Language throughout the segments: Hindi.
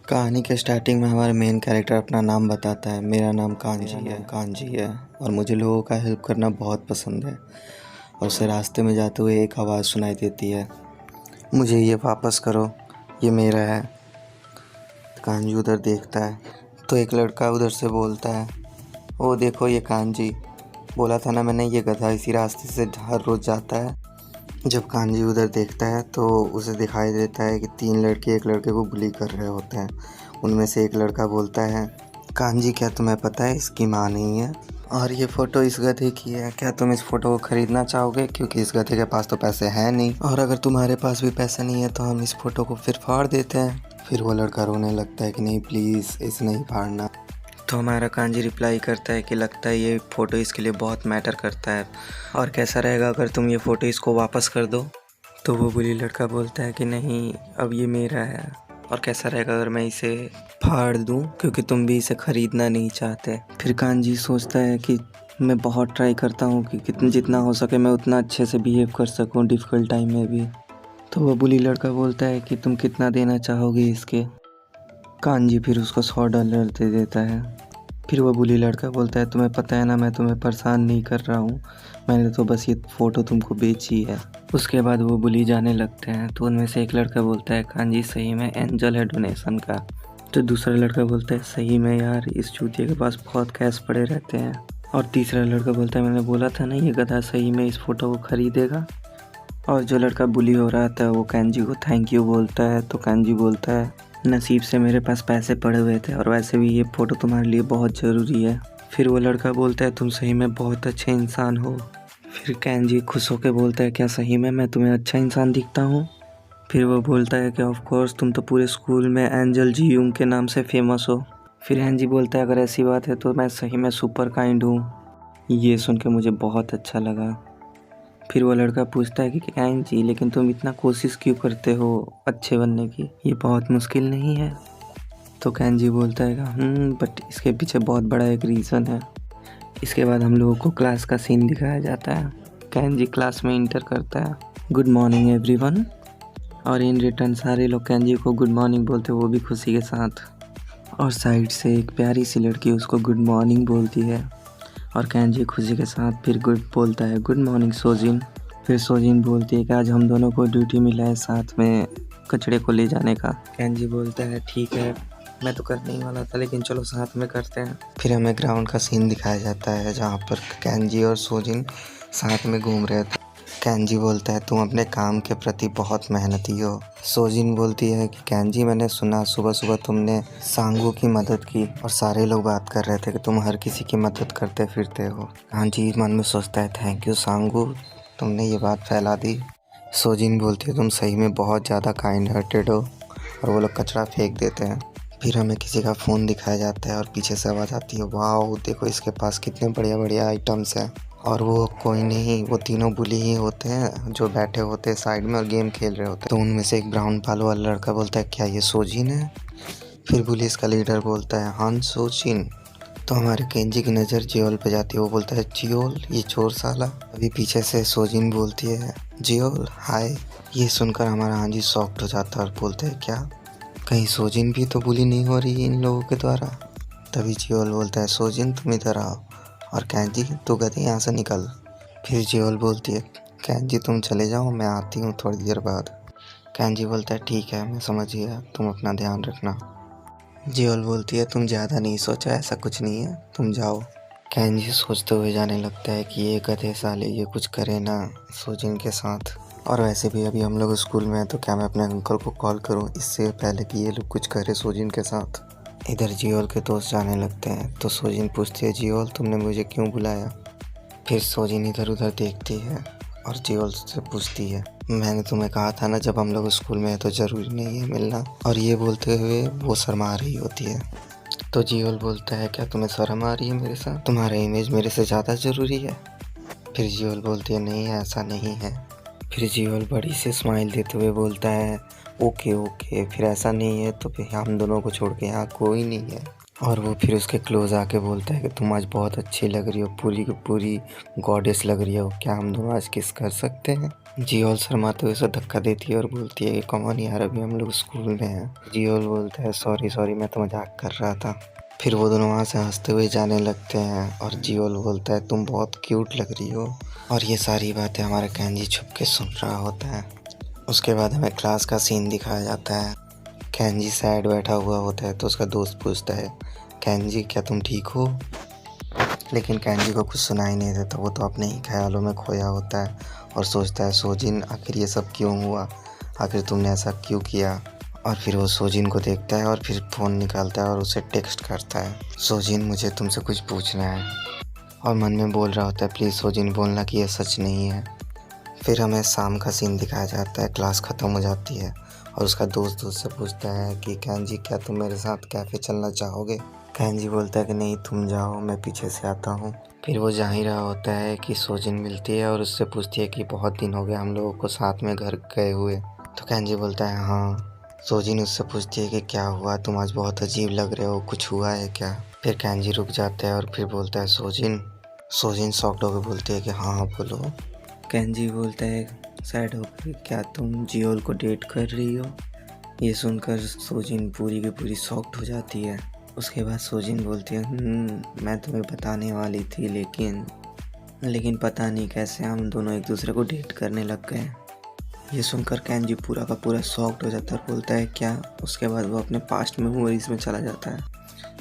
कहानी के स्टार्टिंग में हमारा मेन कैरेक्टर अपना नाम बताता है। मेरा नाम कांजी है और मुझे लोगों का हेल्प करना बहुत पसंद है। और उसे रास्ते में जाते हुए एक आवाज़ सुनाई देती है, मुझे ये वापस करो, ये मेरा है। कांजी उधर देखता है तो एक लड़का उधर से बोलता है, ओ देखो ये कांजी, बोला था ना मैंने, ये गधा इसी रास्ते से हर रोज़ जाता है। जब कांजी उधर देखता है तो उसे दिखाई देता है कि 3 लड़के एक लड़के को बुली कर रहे होते हैं। उनमें से एक लड़का बोलता है, कांजी क्या तुम्हें पता है इसकी माँ नहीं है और ये फ़ोटो इस गधे की है, क्या तुम इस फ़ोटो को ख़रीदना चाहोगे? क्योंकि इस गधे के पास तो पैसे हैं नहीं, और अगर तुम्हारे पास भी पैसे नहीं है तो हम इस फ़ोटो को फिर फाड़ देते हैं। फिर वो लड़का रोने लगता है कि नहीं प्लीज़, इसे नहीं फाड़ना। तो हमारा कांजी रिप्लाई करता है कि लगता है ये फ़ोटो इसके लिए बहुत मैटर करता है, और कैसा रहेगा अगर तुम ये फ़ोटो इसको वापस कर दो। तो वो बुली लड़का बोलता है कि नहीं, अब ये मेरा है, और कैसा रहेगा अगर मैं इसे फाड़ दूं, क्योंकि तुम भी इसे ख़रीदना नहीं चाहते। फिर कांजी सोचता है कि मैं बहुत ट्राई करता हूँ कि जितना हो सके मैं उतना अच्छे से बिहेव कर सकूँ डिफ़िकल्ट टाइम में भी। तो वो बुली लड़का बोलता है कि तुम कितना देना चाहोगे इसके? कांजी फिर उसको $100 दे देता है। फिर वो बुली लड़का बोलता है, तुम्हें पता है ना मैं तुम्हें परेशान नहीं कर रहा हूँ, मैंने तो बस ये फ़ोटो तुमको बेची है। उसके बाद वो बुली जाने लगते हैं। तो उनमें से एक लड़का बोलता है, कांजी सही में एंजल है डोनेशन का। तो दूसरा लड़का बोलता है, सही में यार इस चूतिया के पास बहुत कैश पड़े रहते हैं। और तीसरा लड़का बोलता है, मैंने बोला था ना ये गधा सही में इस फ़ोटो को ख़रीदेगा। और जो लड़का बुली हो रहा था वो कांजी को थैंक यू बोलता है। तो कांजी बोलता है, नसीब से मेरे पास पैसे पड़े हुए थे, और वैसे भी ये फ़ोटो तुम्हारे लिए बहुत ज़रूरी है। फिर वो लड़का बोलता है, तुम सही में बहुत अच्छे इंसान हो। फिर कांजी खुश होकर बोलता है, क्या सही में मैं तुम्हें अच्छा इंसान दिखता हूँ? फिर वो बोलता है कि ऑफ कोर्स, तुम तो पूरे स्कूल में एंजल जी यूंग के नाम से फेमस हो। फिर कांजी बोलता है, अगर ऐसी बात है तो मैं सही में सुपर काइंड हूँ। ये सुन के मुझे बहुत अच्छा लगा। फिर वो लड़का पूछता है कि कांजी, लेकिन तुम इतना कोशिश क्यों करते हो अच्छे बनने की, ये बहुत मुश्किल नहीं है? तो कांजी बोलता है बट इसके पीछे बहुत बड़ा एक रीज़न है। इसके बाद हम लोगों को क्लास का सीन दिखाया जाता है। कांजी क्लास में इंटर करता है, गुड मॉर्निंग एवरीवन, और इन रिटर्न सारे लोग कांजी को गुड मॉर्निंग बोलते हैं, वो भी खुशी के साथ। और साइड से एक प्यारी सी लड़की उसको गुड मॉर्निंग बोलती है, और कांजी खुशी के साथ फिर गुड बोलता है, गुड मॉर्निंग सोजिन। फिर सोजिन बोलती है कि आज हम दोनों को ड्यूटी मिला है साथ में कचड़े को ले जाने का। कांजी बोलता है, ठीक है मैं तो करने ही वाला था, लेकिन चलो साथ में करते हैं। फिर हमें ग्राउंड का सीन दिखाया जाता है जहाँ पर कांजी और सोजिन साथ में घूम रहे थे। कांजी बोलता है, तुम अपने काम के प्रति बहुत मेहनती हो। सोजिन बोलती है कि कांजी, मैंने सुना सुबह सुबह तुमने सांगू की मदद की, और सारे लोग बात कर रहे थे कि तुम हर किसी की मदद करते फिरते हो। कांजी मन में सोचता है, थैंक यू सांगू, तुमने ये बात फैला दी। सोजिन बोलती है, तुम सही में बहुत ज़्यादा काइंड हार्टेड हो, और वो लोग कचरा फेंक देते हैं। फिर हमें किसी का फ़ोन दिखाया जाता है और पीछे से आवाज़ आती है, वाह देखो इसके पास कितने बढ़िया बढ़िया आइटम्स हैं। और वो कोई नहीं, वो तीनों बुली ही होते हैं जो बैठे होते हैं साइड में और गेम खेल रहे होते हैं। तो उनमें से एक ब्राउन बालों वाला लड़का बोलता है, क्या ये सोजिन है? फिर पुलिस का लीडर बोलता है, हाँ सोजिन। तो हमारे केंजी की नज़र जियोल पे जाती है। वो बोलता है, जियोल ये चोर साला। अभी पीछे से सोजिन बोलती है, जियोल हाय। ये सुनकर हमारा हांजी शॉक्ड हो जाता है और बोलते हैं, क्या कहीं सोजिन भी तो बुली नहीं हो रही इन लोगों के द्वारा? तभी जियोल बोलता है, सोजिन तुम इधर आओ, और कांजी तू गधे यहाँ से निकल। फिर जियोल बोलती है, कांजी तुम चले जाओ, मैं आती हूँ थोड़ी देर बाद। कांजी बोलता है, ठीक है मैं समझ गया, तुम अपना ध्यान रखना। जियोल बोलती है, तुम ज़्यादा नहीं सोचा, ऐसा कुछ नहीं है, तुम जाओ। कांजी सोचते हुए जाने लगता है कि ये गधे साले ये कुछ करे ना सोजिन के साथ। और वैसे भी अभी हम लोग स्कूल में हैं, तो क्या मैं अपने अंकल को कॉल करूं इससे पहले कि ये लोग कुछ करे सोजिन के साथ। इधर जियोल के दोस्त जाने लगते हैं। तो सोजिन पूछती है, जियोल तुमने मुझे क्यों बुलाया? फिर सोजिन इधर उधर देखती है और जियोल से पूछती है, मैंने तुम्हें कहा था ना जब हम लोग स्कूल में हैं तो ज़रूरी नहीं है मिलना। और ये बोलते हुए वो शर्मा रही होती है। तो जियोल बोलता है, क्या तुम्हें शर्म आ रही है मेरे साथ? तुम्हारा इमेज मेरे से ज़्यादा ज़रूरी है? फिर जियोल बोलती है, नहीं ऐसा नहीं है। फिर जियोल बड़ी सी स्माइल देते हुए बोलता है, ओके ओके, फिर ऐसा नहीं है तो फिर हम दोनों को छोड़ के यहाँ कोई नहीं है। और वो फिर उसके क्लोज़ आके बोलता है कि तुम आज बहुत अच्छी लग रही हो, पूरी की पूरी गॉडेस लग रही हो, क्या हम दोनों आज किस कर सकते हैं। जियोल शर्माते हुए उसे धक्का देती है और बोलती है कि कम ऑन यार, अभी हम लोग स्कूल में हैं। जियोल बोलता है सॉरी सॉरी, मैं तो मजाक कर रहा था। फिर वो दोनों वहाँ से हंसते हुए जाने लगते हैं और जियोल बोलता है तुम बहुत क्यूट लग रही हो। और ये सारी बातें हमारा केंजी छुप के सुन रहा होता है। उसके बाद हमें क्लास का सीन दिखाया जाता है। केंजी सैड बैठा हुआ होता है तो उसका दोस्त पूछता है केंजी क्या तुम ठीक हो। लेकिन केंजी को कुछ सुनाई नहीं देता, वो तो अपने ही ख्यालों में खोया होता है और सोचता है सोजिन आखिर ये सब क्यों हुआ, आखिर तुमने ऐसा क्यों किया। और फिर वो सोजिन को देखता है और फिर फ़ोन निकालता है और उसे टेक्स्ट करता है सोजिन मुझे तुमसे कुछ पूछना है। और मन में बोल रहा होता है प्लीज़ सोजिन बोलना कि ये सच नहीं है। फिर हमें शाम का सीन दिखाया जाता है, क्लास ख़त्म हो जाती है और उसका दोस्त उससे पूछता है कि केंजी क्या तुम मेरे साथ कैफ़े चलना चाहोगे। केंजी बोलता है कि नहीं तुम जाओ, मैं पीछे से आता हूँ। फिर वो जा ही रहा होता है कि सोजिन मिलती है और उससे पूछती है कि बहुत दिन हो गए हम लोगों को साथ में घर गए हुए। तो केंजी बोलता है हाँ। सोजिन उससे पूछती है कि क्या हुआ, तुम आज बहुत अजीब लग रहे हो, कुछ हुआ है क्या। फिर केंजी रुक जाता है और फिर बोलता है सोजिन। सोजिन शॉक्ड होकर बोलती है कि हाँ बोलो। केंजी बोलता है सैड होकर क्या तुम जियोल को डेट कर रही हो। ये सुनकर सोजिन पूरी की पूरी शॉक्ड हो जाती है। उसके बाद सोजिन बोलती है मैं तुम्हें बताने वाली थी लेकिन पता नहीं कैसे हम दोनों एक दूसरे को डेट करने लग गए। ये सुनकर केंजी पूरा का पूरा शॉक्ड हो जाता है और बोलता है क्या। उसके बाद वो अपने पास्ट मेमोरीज में चला जाता है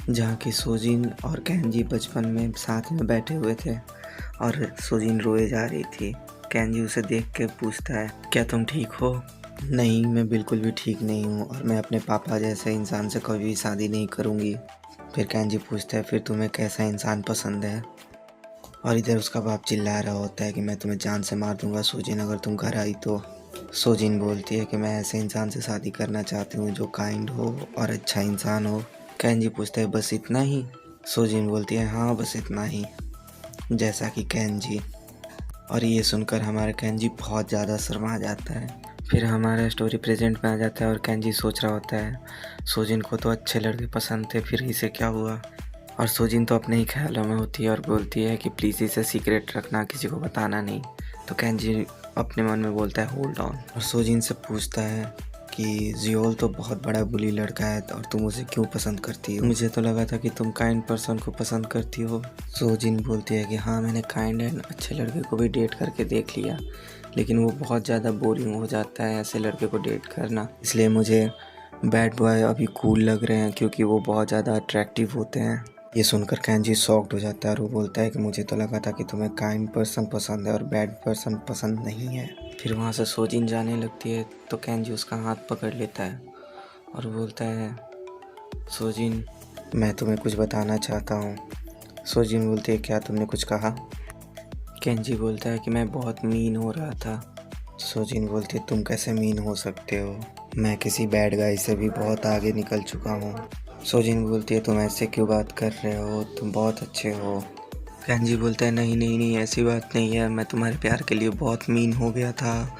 जहाँ की सोजिन और केंजी बचपन में साथ में बैठे हुए थे और सोजिन रोए जा रही थी। केंजी उसे देख के पूछता है क्या तुम ठीक हो। नहीं मैं बिल्कुल भी ठीक नहीं हूँ और मैं अपने पापा जैसे इंसान से कभी भी शादी नहीं करूँगी। फिर केंजी पूछता है फिर तुम्हें कैसा इंसान पसंद है। और इधर उसका बाप चिल्ला रहा होता है कि मैं तुम्हें जान से मार दूंगा सोजिन अगर तुम घर आई तो। सोजिन बोलती है कि मैं ऐसे इंसान से शादी करना चाहती हूँ जो काइंड हो और अच्छा इंसान हो। केंजी पूछता है बस इतना ही। सोजिन बोलती है हाँ बस इतना ही, जैसा कि केंजी। और ये सुनकर हमारा केंजी बहुत ज़्यादा शर्मा जाता है। फिर हमारा स्टोरी प्रेजेंट में आ जाता है और केंजी सोच रहा होता है सोजिन को तो अच्छे लड़के पसंद थे, फिर इसे क्या हुआ। और सोजिन तो अपने ही ख्यालों में होती है और बोलती है कि प्लीज़ इसे सीक्रेट रखना, किसी को बताना नहीं। तो केंजी अपने मन में बोलता है होल्ड ऑन और सोजिन से पूछता है कि जियोल तो बहुत बड़ा बुली लड़का है और तुम उसे क्यों पसंद करती हो। मुझे तो लगा था कि तुम काइंड पर्सन को पसंद करती हो। सोजिन बोलती है कि हाँ मैंने काइंड एंड अच्छे लड़के को भी डेट करके देख लिया, लेकिन वो बहुत ज़्यादा बोरिंग हो जाता है ऐसे लड़के को डेट करना, इसलिए मुझे बैड बॉय अभी कूल लग रहे हैं क्योंकि वो बहुत ज़्यादा अट्रैक्टिव होते हैं। ये सुनकर केंजी शॉक्ड हो जाता है और वो बोलता है कि मुझे तो लगा था कि तुम्हें काइंड पर्सन पसंद है और बैड पर्सन पसंद नहीं है। फिर वहाँ से सोजिन जाने लगती है तो केंजी उसका हाथ पकड़ लेता है और बोलता है सोजिन मैं तुम्हें कुछ बताना चाहता हूँ। सोजिन बोलती है क्या तुमने कुछ कहा। केंजी बोलता है कि मैं बहुत मीन हो रहा था। सोजिन बोलती है तुम कैसे मीन हो सकते हो, मैं किसी बैड गाय से भी बहुत आगे निकल चुका हूँ। सोजिन बोलती है तुम ऐसे क्यों बात कर रहे हो, तुम बहुत अच्छे हो। केंजी बोलता है नहीं नहीं नहीं ऐसी बात नहीं है, मैं तुम्हारे प्यार के लिए बहुत मीन हो गया था,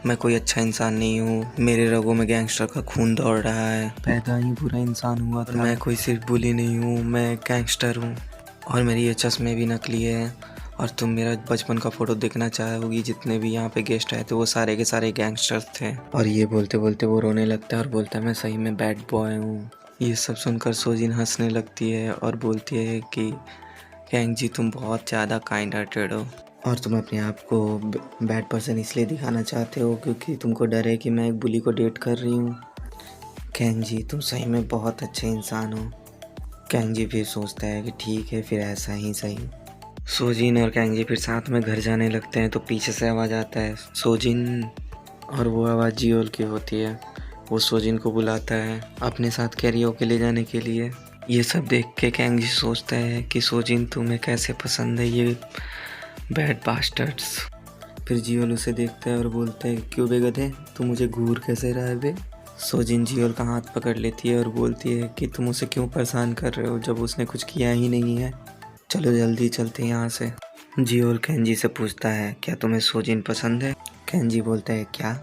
मैं कोई अच्छा इंसान नहीं हूँ, मेरे रगों में गैंगस्टर का खून दौड़ रहा है, पैदा ही बुरा इंसान हुआ था, मैं कोई सिर्फ बुली नहीं हूँ, मैं गैंगस्टर हूँ और मेरी ये चश्मे भी नकली है और तुम मेरा बचपन का फ़ोटो देखना चाहोगी, जितने भी यहाँ पे गेस्ट आए थे वो सारे के सारे गैंगस्टर्स थे। और ये बोलते बोलते वो रोने लगता है और बोलता है मैं सही में बैड बॉय हूँ। ये सब सुनकर सोजिन हंसने लगती है और बोलती है कि केंजी तुम बहुत ज़्यादा काइंड हार्टेड हो और तुम अपने आप को बैड पर्सन इसलिए दिखाना चाहते हो क्योंकि तुमको डर है कि मैं एक बुली को डेट कर रही हूँ। केंजी तुम सही में बहुत अच्छे इंसान हो। केंजी फिर सोचता है कि ठीक है फिर ऐसा ही सही। सोजिन और केंजी फिर साथ में घर जाने लगते हैं तो पीछे से आवाज़ आता है सोजिन, और वो आवाज़ जियोल की होती है। वो सोजिन को बुलाता है अपने साथ कैरियोके ले जाने के लिए। ये सब देख के केंजी सोचता है कि सोजिन तुम्हें कैसे पसंद है ये बैड बास्टर्ड्स। फिर जियोल उसे देखता है और बोलता है क्यों बे गधे, तू मुझे घूर कैसे रहा है बे। सोजिन जियोल का हाथ पकड़ लेती है और बोलती है कि तुम उसे क्यों परेशान कर रहे हो जब उसने कुछ किया ही नहीं है, चलो जल्दी चलते हैं यहाँ से। जियोल केंजी से पूछता है क्या तुम्हें सोजिन पसंद है। केंजी बोलता है क्या,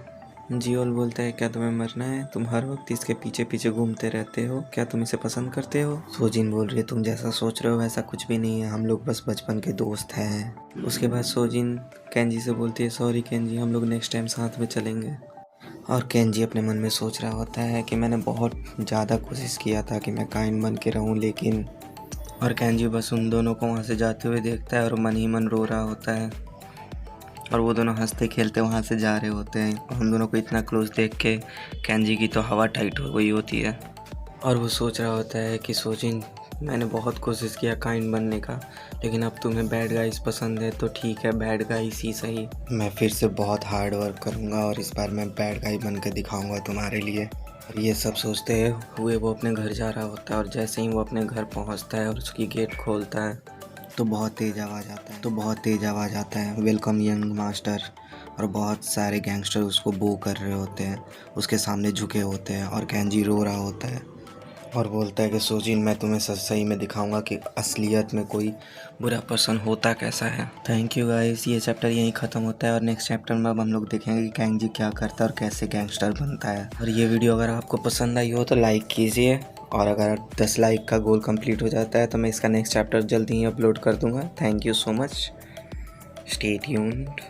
जियोल बोलता है, क्या तुम्हें मरना है? तुम हर वक्त इसके पीछे पीछे घूमते रहते हो, क्या तुम इसे पसंद करते हो? सोजिन बोल रही है, तुम जैसा सोच रहे हो वैसा कुछ भी नहीं है, हम लोग बस बचपन के दोस्त हैं। उसके बाद सोजिन केंजी से बोलती है, सॉरी केंजी, हम लोग नेक्स्ट टाइम साथ में चलेंगे। और केंजी अपने मन में सोच रहा होता है कि मैंने बहुत ज़्यादा कोशिश किया था कि मैं काइंड बन के रहूं, लेकिन और केंजी बस उन दोनों को वहाँ से जाते हुए देखता है और मन ही मन रो रहा होता है। और वो दोनों हंसते खेलते वहाँ से जा रहे होते हैं और उन दोनों को इतना क्लोज देख के केंजी की तो हवा टाइट हो गई होती है। और वो सोच रहा होता है कि सोजिन, मैंने बहुत कोशिश किया काइंड बनने का, लेकिन अब तुम्हें बैड गाइस पसंद है तो ठीक है, बैड गाइस ही सही। मैं फिर से बहुत हार्ड वर्क करूँगा और इस बार मैं बैड गाई बन के दिखाऊँगा तुम्हारे लिए। और ये सब सोचते हुए वो अपने घर जा रहा होता है और जैसे ही वो अपने घर पहुँचता है और उसकी गेट खोलता है तो बहुत तेज़ आवाज़ आता है, वेलकम यंग मास्टर। और बहुत सारे गैंगस्टर उसको बो कर रहे होते हैं, उसके सामने झुके होते हैं और केंजी रो रहा होता है और बोलता है कि सोजिन, मैं तुम्हें सही में दिखाऊंगा कि असलियत में कोई बुरा पर्सन होता कैसा है। थैंक यू गाइस, ये चैप्टर यहीं ख़त्म होता है और नेक्स्ट चैप्टर में अब हम लोग देखेंगे कि केंजी क्या करता है और कैसे गैंगस्टर बनता है। और ये वीडियो अगर आपको पसंद आई हो तो लाइक कीजिए, और अगर 10 लाइक का गोल कंप्लीट हो जाता है तो मैं इसका नेक्स्ट चैप्टर जल्दी ही अपलोड कर दूंगा। Thank you so much, stay tuned.